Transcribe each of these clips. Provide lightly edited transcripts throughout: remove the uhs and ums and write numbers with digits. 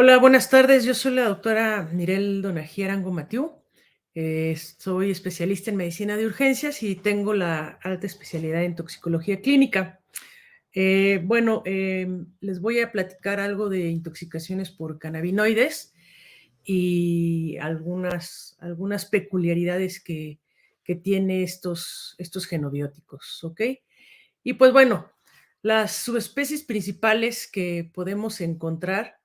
Hola, buenas tardes. Yo soy la doctora Mirel Donají Arango Mathieu. Soy especialista en medicina de urgencias y tengo la alta especialidad en toxicología clínica. Les voy a platicar algo de intoxicaciones por cannabinoides y algunas peculiaridades que tiene estos genobióticos, ¿ok? Y pues bueno, las subespecies principales que podemos encontrar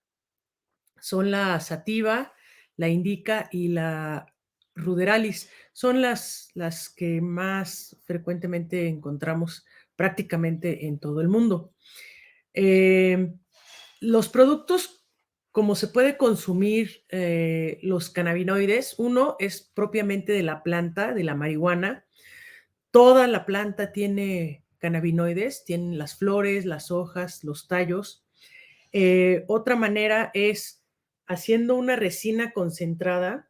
son la sativa, la indica y la ruderalis. Son las que más frecuentemente encontramos prácticamente en todo el mundo. Em, los productos, como se puede consumir los cannabinoides, uno es propiamente de la planta, de la marihuana. Toda la planta tiene cannabinoides, tienen las flores, las hojas, los tallos. Otra manera es haciendo una resina concentrada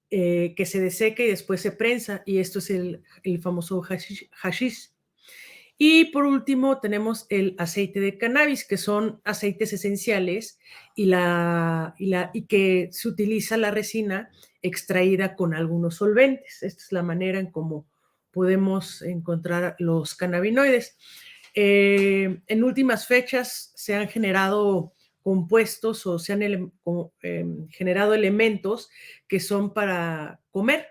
que se deseca y después se prensa, y esto es el famoso hashish. Y por último tenemos el aceite de cannabis, que son aceites esenciales y que se utiliza la resina extraída con algunos solventes. Esta es la manera en cómo podemos encontrar los cannabinoides. En últimas fechas se han generado compuestos o se han generado elementos que son para comer,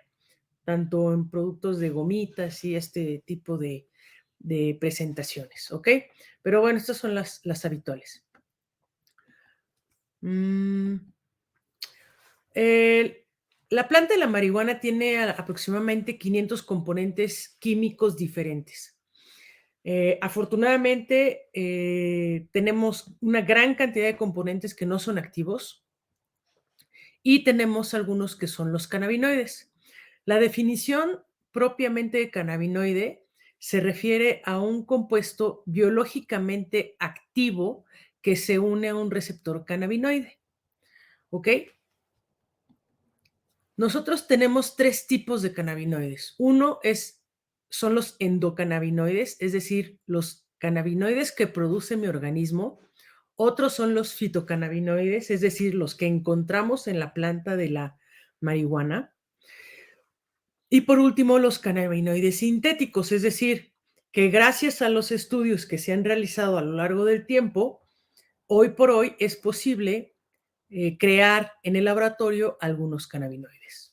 tanto en productos de gomitas y este tipo de presentaciones, ¿ok? Pero bueno, estas son las habituales. Mm, el- la planta de la marihuana tiene aproximadamente 500 componentes químicos diferentes. Afortunadamente, tenemos una gran cantidad de componentes que no son activos y tenemos algunos que son los cannabinoides. La definición propiamente de cannabinoide se refiere a un compuesto biológicamente activo que se une a un receptor cannabinoide, ¿ok? Nosotros tenemos tres tipos de cannabinoides. Son los endocannabinoides, es decir, los cannabinoides que produce mi organismo. Otros son los fitocannabinoides, es decir, los que encontramos en la planta de la marihuana. Y por último, los cannabinoides sintéticos, es decir, que gracias a los estudios que se han realizado a lo largo del tiempo, hoy por hoy es posible crear en el laboratorio algunos cannabinoides.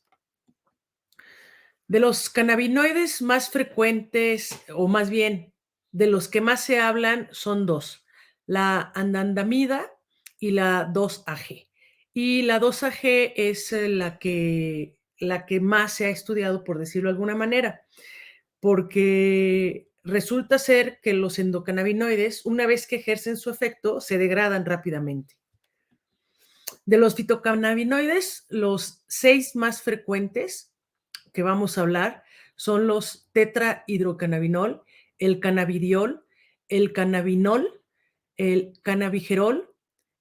De los cannabinoides más frecuentes, o más bien de los que más se hablan, son dos: la anandamida y la 2-AG. Y la 2-AG es la que más se ha estudiado, por decirlo de alguna manera, porque resulta ser que los endocannabinoides, una vez que ejercen su efecto, se degradan rápidamente. De los fitocannabinoides, los 6 más frecuentes que vamos a hablar son los tetrahidrocannabinol, el cannabidiol, el cannabinol, el cannabigerol,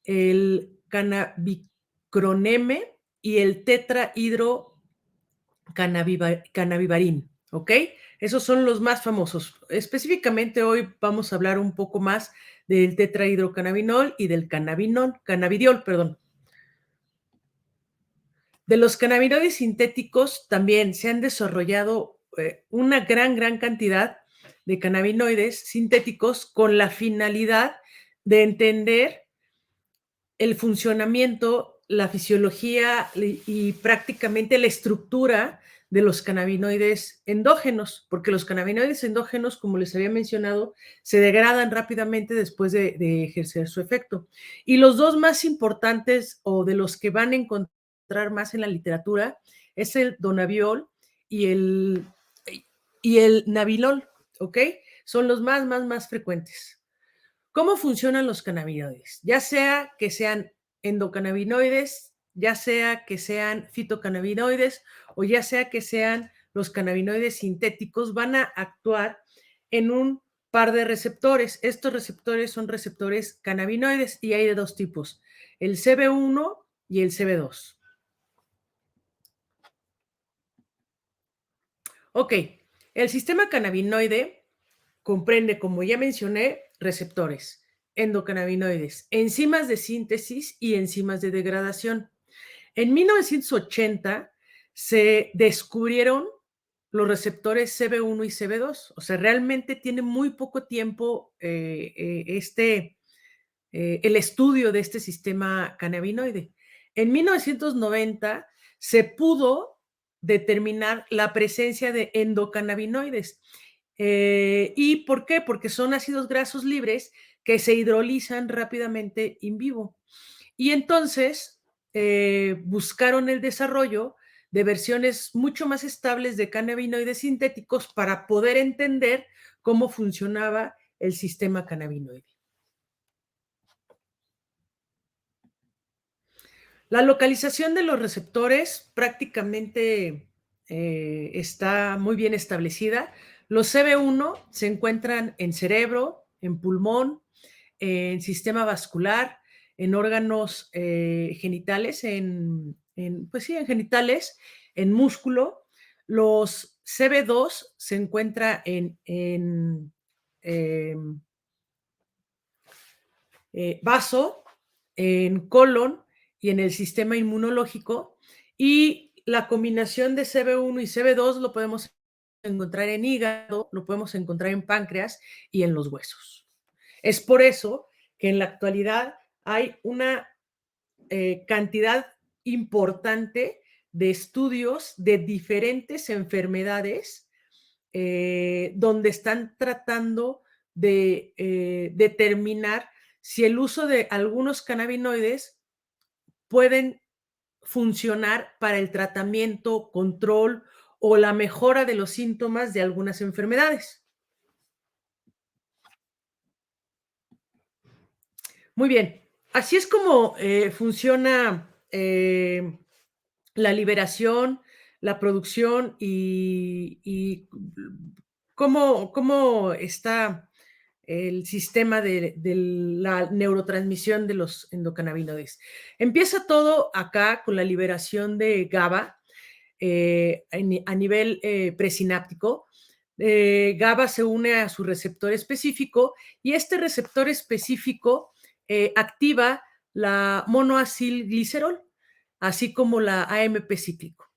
el cannabicroneme y el tetrahidrocannabivarin, ¿ok? Esos son los más famosos. Específicamente hoy vamos a hablar un poco más del tetrahidrocannabinol y del cannabidiol, perdón. De los cannabinoides sintéticos también se han desarrollado una gran cantidad de cannabinoides sintéticos con la finalidad de entender el funcionamiento, la fisiología y prácticamente la estructura de los cannabinoides endógenos, porque los cannabinoides endógenos, como les había mencionado, se degradan rápidamente después de ejercer su efecto. Y los dos más importantes, o de los que van a encontrar más en la literatura, es el donaviol y el nabilol, ¿ok? Son los más frecuentes. ¿Cómo funcionan los cannabinoides? Ya sea que sean endocannabinoides, ya sea que sean fitocannabinoides o ya sea que sean los cannabinoides sintéticos, van a actuar en un par de receptores. Estos receptores son receptores cannabinoides y hay de dos tipos: el CB1 y el CB2. Ok, el sistema cannabinoide comprende, como ya mencioné, receptores. endocannabinoides, enzimas de síntesis y enzimas de degradación. En 1980 se descubrieron los receptores CB1 y CB2. O sea, realmente tiene muy poco tiempo el estudio de este sistema cannabinoide. En 1990 se pudo determinar la presencia de endocannabinoides. ¿Y por qué? Porque son ácidos grasos libres que se hidrolizan rápidamente in vivo. Y entonces buscaron el desarrollo de versiones mucho más estables de cannabinoides sintéticos para poder entender cómo funcionaba el sistema cannabinoide. La localización de los receptores prácticamente está muy bien establecida. Los CB1 se encuentran en cerebro, en pulmón, en sistema vascular, en órganos genitales, pues sí, en genitales, en músculo. Los CB2 se encuentra eh, vaso, en colon y en el sistema inmunológico. Y la combinación de CB1 y CB2 lo podemos encontrar en hígado, lo podemos encontrar en páncreas y en los huesos. Es por eso que en la actualidad hay una cantidad importante de estudios de diferentes enfermedades donde están tratando de determinar si el uso de algunos cannabinoides pueden funcionar para el tratamiento, control o la mejora de los síntomas de algunas enfermedades. Muy bien, así es como funciona la liberación, la producción y cómo está el sistema de la neurotransmisión de los endocannabinoides. Empieza todo acá con la liberación de GABA a nivel presináptico. GABA se une a su receptor específico y este receptor específico activa la monoacilglicerol, así como la AMP cíclico,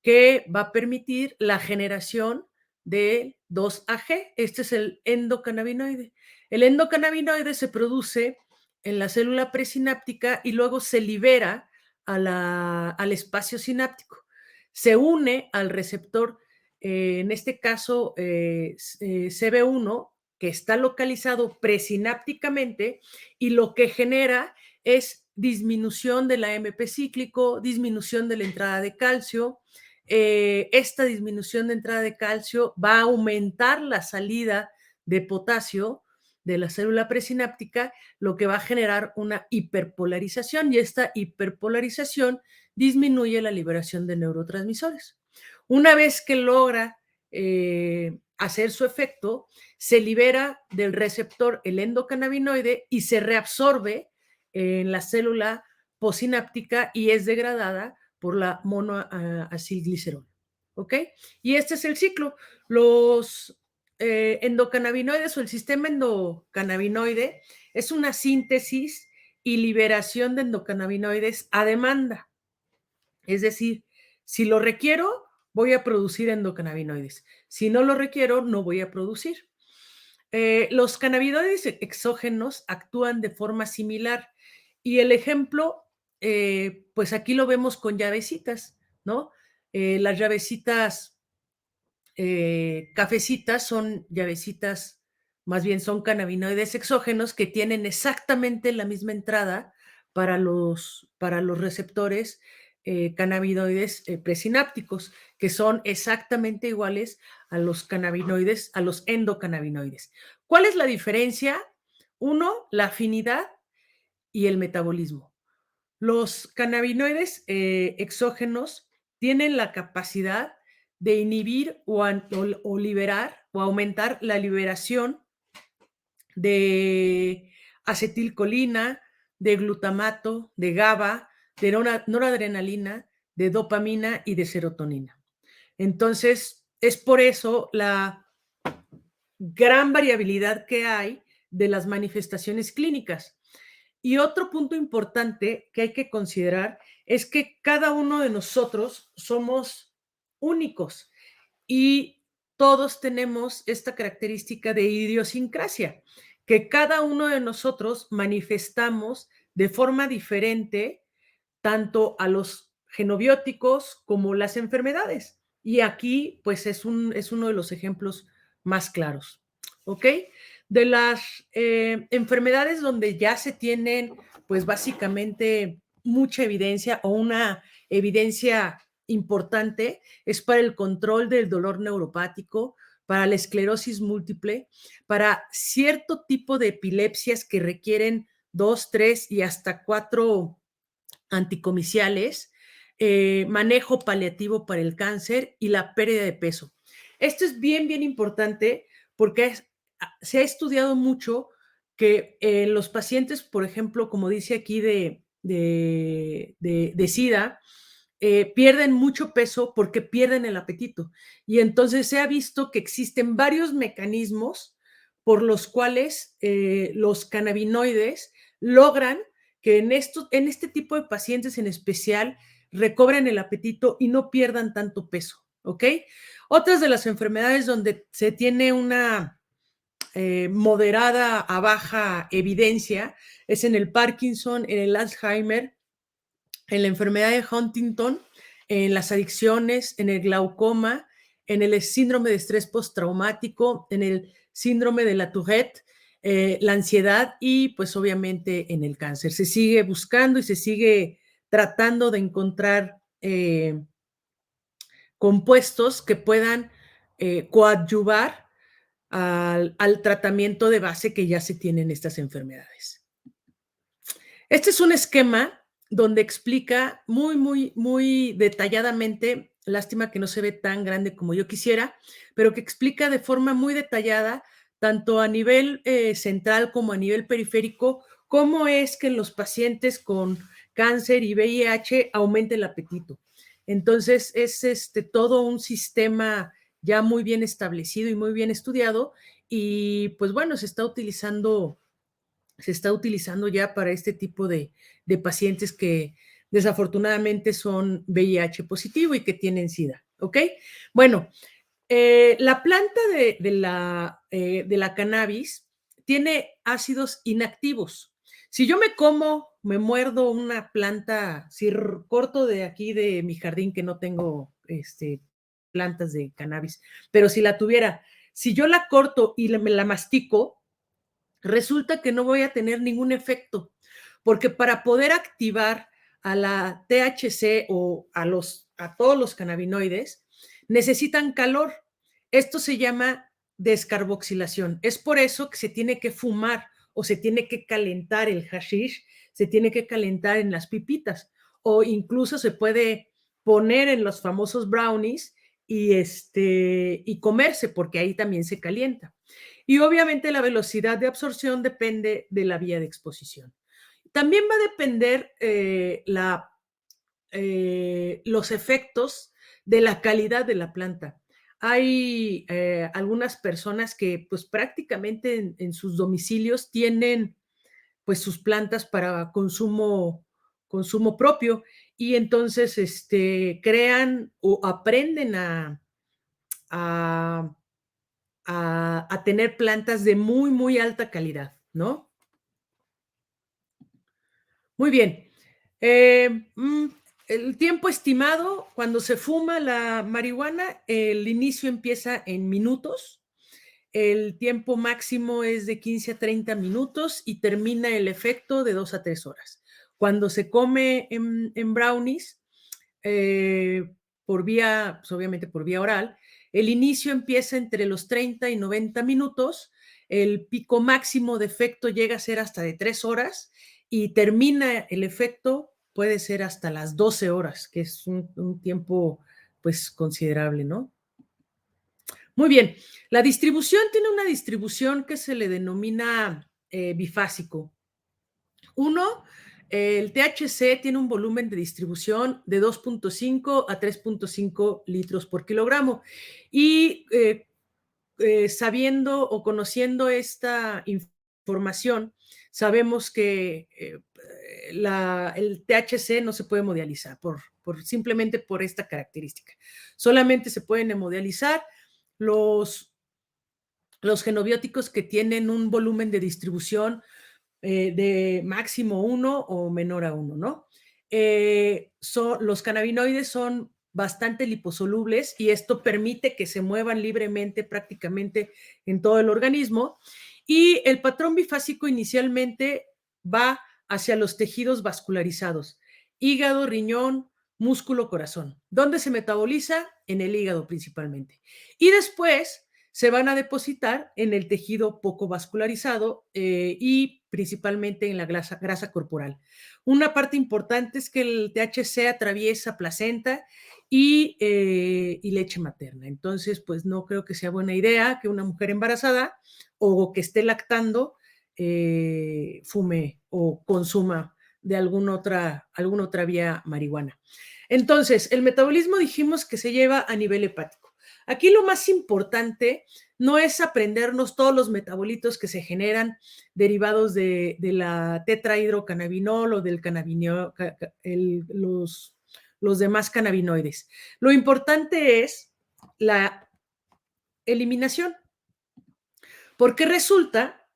que va a permitir la generación de 2-AG. Este es el endocannabinoide. El endocannabinoide se produce en la célula presináptica y luego se libera al espacio sináptico. Se une al receptor, en este caso CB1, que está localizado presinápticamente y lo que genera es disminución del AMP cíclico, disminución de la entrada de calcio. Esta disminución de entrada de calcio va a aumentar la salida de potasio de la célula presináptica, lo que va a generar una hiperpolarización y esta hiperpolarización disminuye la liberación de neurotransmisores. Una vez que logra hacer su efecto, se libera del receptor el endocannabinoide y se reabsorbe en la célula posináptica y es degradada por la monoacilglicerol. ¿Ok? Y este es el ciclo. Los endocannabinoides o el sistema endocannabinoide es una síntesis y liberación de endocannabinoides a demanda. Es decir, si lo requiero, voy a producir endocannabinoides. Si no lo requiero, no voy a producir. Los cannabinoides exógenos actúan de forma similar y el ejemplo, pues aquí lo vemos con llavecitas, ¿no? Las llavecitas cafecitas son llavecitas, más bien son cannabinoides exógenos que tienen exactamente la misma entrada para los receptores cannabinoides presinápticos, que son exactamente iguales a los cannabinoides, a los endocannabinoides. ¿Cuál es la diferencia? Uno, la afinidad y el metabolismo. Los cannabinoides exógenos tienen la capacidad de inhibir o liberar o aumentar la liberación de acetilcolina, de glutamato, de GABA, de noradrenalina, de dopamina y de serotonina. Entonces, es por eso la gran variabilidad que hay de las manifestaciones clínicas. Y otro punto importante que hay que considerar es que cada uno de nosotros somos únicos y todos tenemos esta característica de idiosincrasia, que cada uno de nosotros manifestamos de forma diferente tanto a los genobióticos como las enfermedades. Y aquí, pues, es uno de los ejemplos más claros, ¿ok? De las enfermedades donde ya se tienen, pues, básicamente mucha evidencia o una evidencia importante es para el control del dolor neuropático, para la esclerosis múltiple, para cierto tipo de epilepsias que requieren 2, 3 y hasta 4 anticomiciales, manejo paliativo para el cáncer y la pérdida de peso. Esto es bien, bien importante porque se ha estudiado mucho que los pacientes, por ejemplo, como dice aquí de SIDA, pierden mucho peso porque pierden el apetito. Y entonces se ha visto que existen varios mecanismos por los cuales los cannabinoides logran que en este tipo de pacientes en especial recobren el apetito y no pierdan tanto peso, ¿ok? Otras de las enfermedades donde se tiene una moderada a baja evidencia es en el Parkinson, en el Alzheimer, en la enfermedad de Huntington, en las adicciones, en el glaucoma, en el síndrome de estrés postraumático, en el síndrome de la Tourette, la ansiedad y pues obviamente en el cáncer. Se sigue buscando y se sigue tratando de encontrar compuestos que puedan coadyuvar al tratamiento de base que ya se tienen estas enfermedades. Este es un esquema donde explica muy, muy, muy detalladamente, lástima que no se ve tan grande como yo quisiera, pero que explica de forma muy detallada, tanto a nivel central como a nivel periférico, cómo es que en los pacientes con cáncer y VIH aumenta el apetito. Entonces, es todo un sistema ya muy bien establecido y muy bien estudiado y pues bueno, se está utilizando ya para este tipo de pacientes que desafortunadamente son VIH positivo y que tienen SIDA, ¿ok? Bueno, la planta de la cannabis tiene ácidos inactivos. Si yo me muerdo una planta, si corto de aquí de mi jardín que no tengo plantas de cannabis, pero si la tuviera, si yo la corto y me la mastico, resulta que no voy a tener ningún efecto, porque para poder activar a la THC o a todos los cannabinoides, necesitan calor. Esto se llama descarboxilación. Es por eso que se tiene que fumar o se tiene que calentar el hashish, se tiene que calentar en las pipitas o incluso se puede poner en los famosos brownies y comerse porque ahí también se calienta. Y obviamente la velocidad de absorción depende de la vía de exposición. También va a depender los efectos de la calidad de la planta. Hay algunas personas que pues prácticamente en sus domicilios tienen pues sus plantas para consumo propio y entonces crean o aprenden a a tener plantas de muy, muy alta calidad, ¿no? Muy bien. Eh, mm, el tiempo estimado, cuando se fuma la marihuana, el inicio empieza en minutos, el tiempo máximo es de 15 a 30 minutos y termina el efecto de 2 a 3 horas. Cuando se come en brownies, eh, por vía, pues obviamente por vía oral, el inicio empieza entre los 30 y 90 minutos, el pico máximo de efecto llega a ser hasta de 3 horas y termina el efecto, puede ser hasta las 12 horas, que es un tiempo pues considerable, ¿no? Muy bien, la distribución tiene una distribución que se le denomina bifásico. Uno, el THC tiene un volumen de distribución de 2.5 a 3.5 litros por kilogramo. Y sabiendo o conociendo esta información, formación, sabemos que el THC no se puede hemodializar simplemente por esta característica. Solamente se pueden hemodializar los genobióticos que tienen un volumen de distribución de máximo 1 o menor a 1, ¿no? Los cannabinoides son bastante liposolubles y esto permite que se muevan libremente prácticamente en todo el organismo. Y el patrón bifásico inicialmente va hacia los tejidos vascularizados, hígado, riñón, músculo, corazón. ¿Dónde se metaboliza? En el hígado principalmente. Y después se van a depositar en el tejido poco vascularizado y principalmente en la grasa corporal. Una parte importante es que el THC atraviesa placenta y leche materna. Entonces, pues no creo que sea buena idea que una mujer embarazada o que esté lactando fume o consuma de alguna otra vía marihuana. Entonces, el metabolismo dijimos que se lleva a nivel hepático. Aquí lo más importante no es aprendernos todos los metabolitos que se generan derivados de la tetrahidrocannabinol o del cannabinol, los demás cannabinoides. Lo importante es la eliminación, porque resulta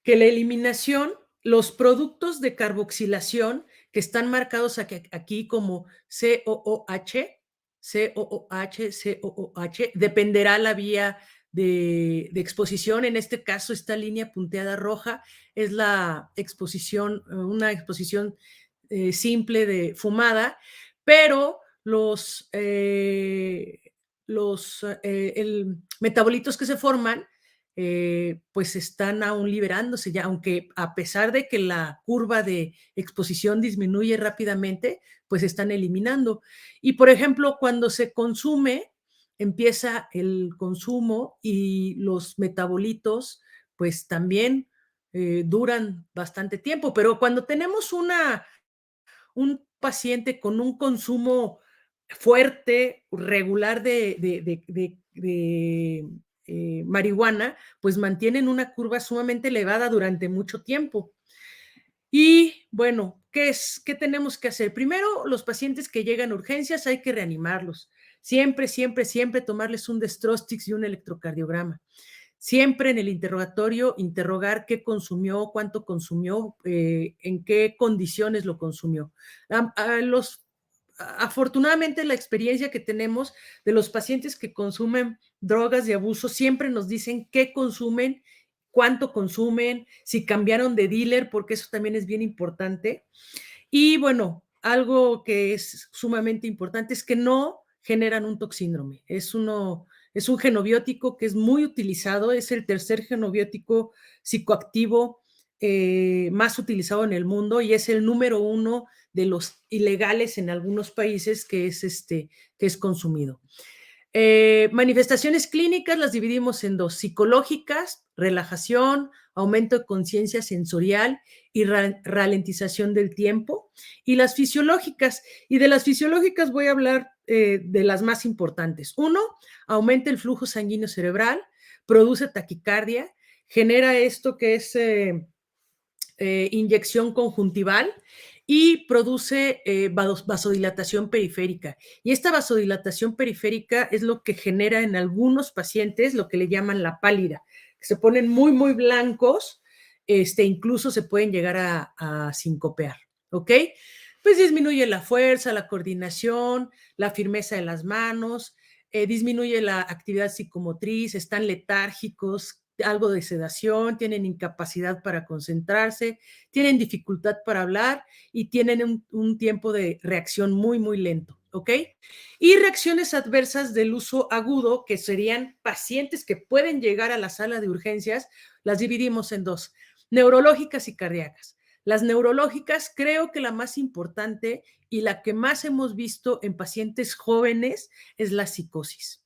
que la eliminación, los productos de carboxilación que están marcados aquí como COOH, COOH, dependerá la vía de exposición. En este caso, esta línea punteada roja es la exposición, una exposición simple de fumada, pero los metabolitos que se forman pues están aún liberándose ya, aunque a pesar de que la curva de exposición disminuye rápidamente, pues están eliminando. Y por ejemplo, cuando se consume, empieza el consumo y los metabolitos pues también duran bastante tiempo, pero cuando tenemos un paciente con un consumo fuerte, regular de marihuana, pues mantienen una curva sumamente elevada durante mucho tiempo. Y bueno, ¿qué tenemos que hacer? Primero, los pacientes que llegan a urgencias hay que reanimarlos. Siempre, siempre, siempre tomarles un Destrostix y un electrocardiograma. Siempre en el interrogatorio interrogar qué consumió, cuánto consumió, en qué condiciones lo consumió. Afortunadamente la experiencia que tenemos de los pacientes que consumen drogas de abuso siempre nos dicen qué consumen, cuánto consumen, si cambiaron de dealer, porque eso también es bien importante. Y bueno, algo que es sumamente importante es que no generan un toxíndrome. Es un genobiótico que es muy utilizado, es el tercer genobiótico psicoactivo más utilizado en el mundo y es el número 1 de los ilegales en algunos países que es consumido. Manifestaciones clínicas las dividimos en dos: psicológicas, relajación, aumento de conciencia sensorial y ralentización del tiempo, y las fisiológicas. Y de las fisiológicas voy a hablar de las más importantes. Uno, aumenta el flujo sanguíneo cerebral, produce taquicardia, genera esto que es inyección conjuntival y produce vasodilatación periférica. Y esta vasodilatación periférica es lo que genera en algunos pacientes lo que le llaman la pálida, que se ponen muy, muy blancos, incluso se pueden llegar a sincopear, ¿ok? Pues disminuye la fuerza, la coordinación, la firmeza de las manos, disminuye la actividad psicomotriz, están letárgicos, algo de sedación, tienen incapacidad para concentrarse, tienen dificultad para hablar y tienen un tiempo de reacción muy, muy lento, ¿ok? Y reacciones adversas del uso agudo, que serían pacientes que pueden llegar a la sala de urgencias, las dividimos en dos: neurológicas y cardíacas. Las neurológicas, creo que la más importante y la que más hemos visto en pacientes jóvenes es la psicosis.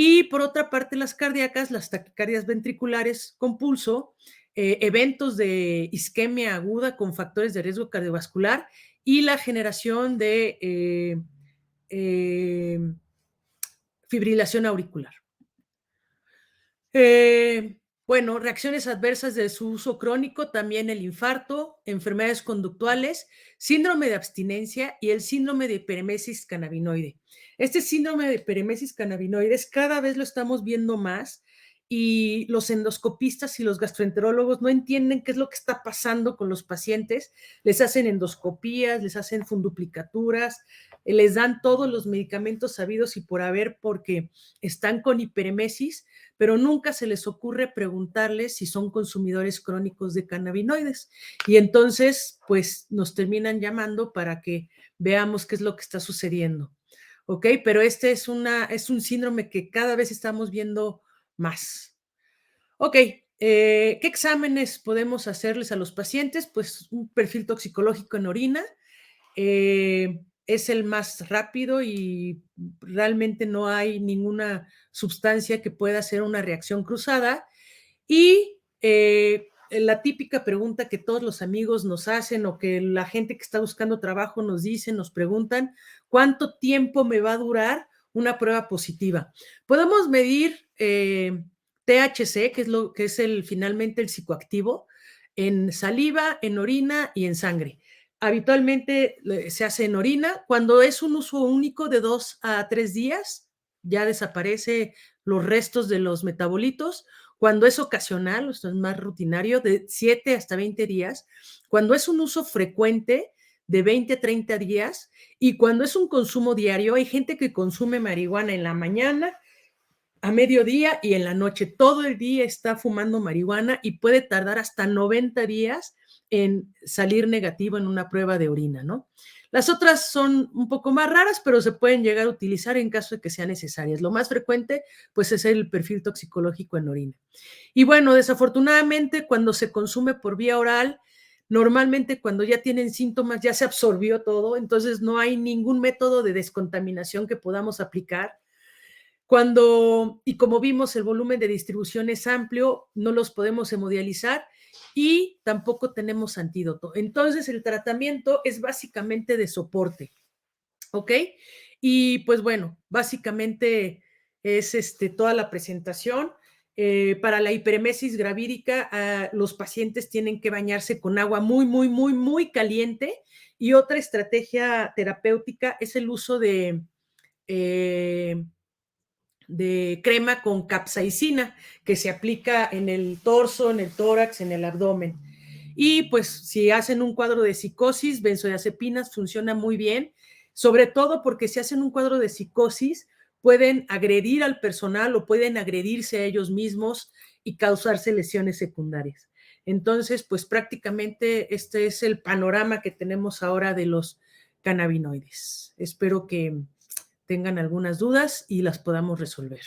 Y por otra parte, las cardíacas, las taquicardias ventriculares con pulso, eventos de isquemia aguda con factores de riesgo cardiovascular y la generación de fibrilación auricular. Bueno, reacciones adversas de su uso crónico, también el infarto, enfermedades conductuales, síndrome de abstinencia y el síndrome de hiperemesis cannabinoide. Este síndrome de hiperemesis cannabinoides cada vez lo estamos viendo más y los endoscopistas y los gastroenterólogos no entienden qué es lo que está pasando con los pacientes. Les hacen endoscopías, les hacen funduplicaturas, les dan todos los medicamentos sabidos y por haber porque están con hiperemesis, pero nunca se les ocurre preguntarles si son consumidores crónicos de cannabinoides. Y entonces, pues nos terminan llamando para que veamos qué es lo que está sucediendo. ¿Ok? Pero este es un síndrome que cada vez estamos viendo más. Ok, ¿qué exámenes podemos hacerles a los pacientes? Pues un perfil toxicológico en orina, es el más rápido y realmente no hay ninguna sustancia que pueda hacer una reacción cruzada. Y la típica pregunta que todos los amigos nos hacen o que la gente que está buscando trabajo nos dicen, nos preguntan, ¿cuánto tiempo me va a durar una prueba positiva? Podemos medir THC, que es lo que es finalmente el psicoactivo, en saliva, en orina y en sangre. Habitualmente se hace en orina. Cuando es un uso único de 2 a 3 días, ya desaparece los restos de los metabolitos. Cuando es ocasional, esto es más rutinario, de 7 hasta 20 días. Cuando es un uso frecuente, de 20 a 30 días. Y cuando es un consumo diario, hay gente que consume marihuana en la mañana, a mediodía y en la noche. Todo el día está fumando marihuana y puede tardar hasta 90 días en salir negativo en una prueba de orina, ¿no? Las otras son un poco más raras, pero se pueden llegar a utilizar en caso de que sean necesarias. Lo más frecuente, pues, es el perfil toxicológico en orina. Y bueno, desafortunadamente, cuando se consume por vía oral, normalmente cuando ya tienen síntomas ya se absorbió todo, entonces no hay ningún método de descontaminación que podamos aplicar. Y como vimos, el volumen de distribución es amplio, no los podemos hemodializar y tampoco tenemos antídoto. Entonces, el tratamiento es básicamente de soporte, ¿ok? Y pues bueno, básicamente es toda la presentación. Para la hiperemesis gravídica, los pacientes tienen que bañarse con agua muy, muy, muy, muy caliente. Y otra estrategia terapéutica es el uso eh, de crema con capsaicina que se aplica en el torso, en el tórax, en el abdomen. Y pues si hacen un cuadro de psicosis, benzodiazepinas funciona muy bien, sobre todo porque si hacen un cuadro de psicosis pueden agredir al personal o pueden agredirse a ellos mismos y causarse lesiones secundarias. Entonces, pues prácticamente este es el panorama que tenemos ahora de los cannabinoides. Espero que tengan algunas dudas y las podamos resolver.